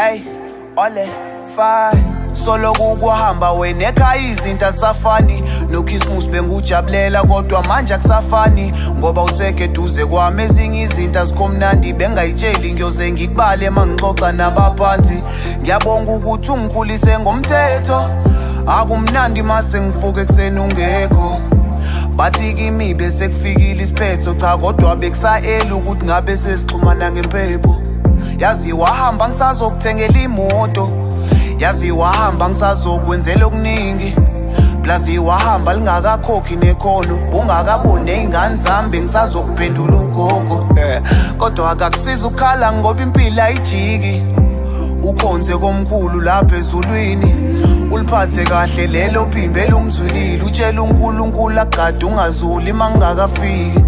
Ay, ole, fine. Solo kukuhamba wena ekhaya izinto asafani. Nokhismusi bengujabulela kodwa manje akusafani. Ngoba useke eduze kwami ezinye izinto azikomnandi. Bengayitsheli ngiyoze ngikubale mangixoxa nabaphansi. Ngiyabonga ukuthi ungikhulise ngomthetho. Akumnandi mase ngivuka ekuseni ungekho. Bathi kimi bese kufikile isiphetho. Cha kodwa bekusaela ukuthi ngabe sesixhumana ngempepho. Yazi wahamba ngisazokuthengela imoto. Yazi wahamba ngisazokwenzela okuningi. Blazi wahamba lingakakhokhi nekhono. Ungakaboni izingane zami ngisazokuphendula ugogo. Kodwa akakusiza ukukhala ngoba impilo ayijiki. Ukhonze komkhulu lapha ezulwini. Uliphathe kahle lelo phimbela umzulile. Utshela uNkulunkulu agade ungazuli mangakafiki.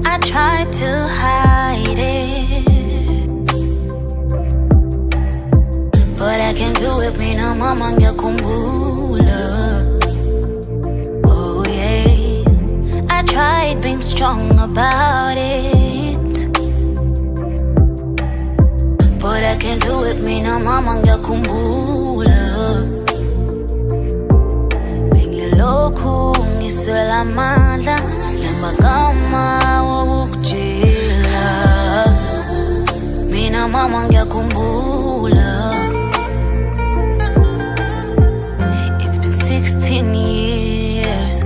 I tried to hide it, but I can't do it mina mama ngiyakhumbula. Oh yeah, I tried being strong about it, but I can't do it mina mama ngiyakhumbula. Bengilokhu ngiswela amandla namagama wokujila. Mina mama ngiyakhumbula. It's been 16 years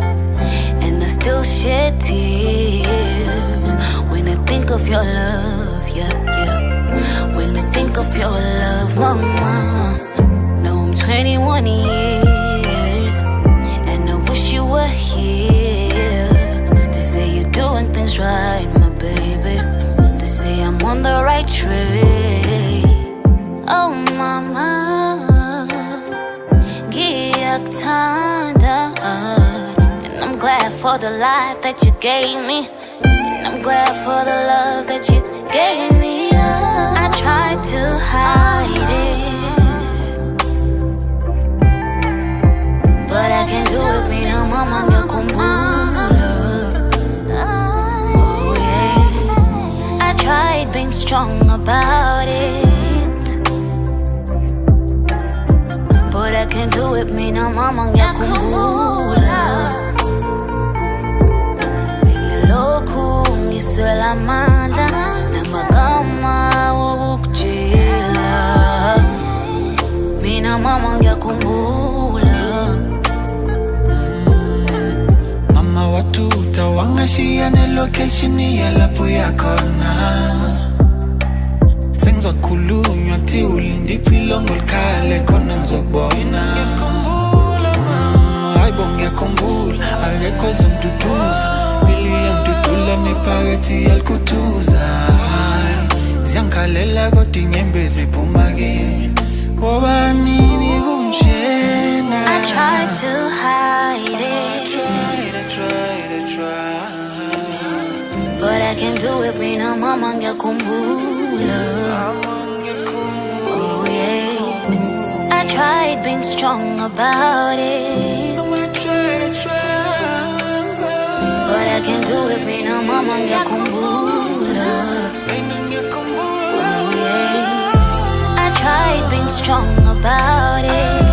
and I still shed tears when I think of your love, yeah, yeah. When I think of your love, mama. Now I'm 21 years and I wish you were here to say you're doing things right, my baby, to say I'm on the right track. Oh mama, giyakuthanda, and I'm glad for the life that you gave me, and I'm glad for the love that you gave me. I tried to hide it, but I can't do it mina mama ngiyakhumbula. Oh yeah, I tried being strong about it, but I can't do it mina mama ngiyakhumbula. Bengilokhu ngiswela amandla namagama wokujila. Mina mama ngiyakhumbula. Mama watuta wangashiyane location yalapho yakhona. Sengizokhulunywa thi ulinde icilongo likhale khona ngizobona. Hayibo ngiyakhumbula akekho ozongiduduza. Impilo yangidudula nephakathi yalikuthuza. Ziyangikhalela kodwa inyembezi iphuma kimi. Ngoba nini kunjena? I tried to hide it, I tried. but I can't do it mina mama ngiyakhumbula. Oh yeah, I tried being strong about it, but I can't do it mina mama ngiyakhumbula. Oh yeah, I tried being strong about it,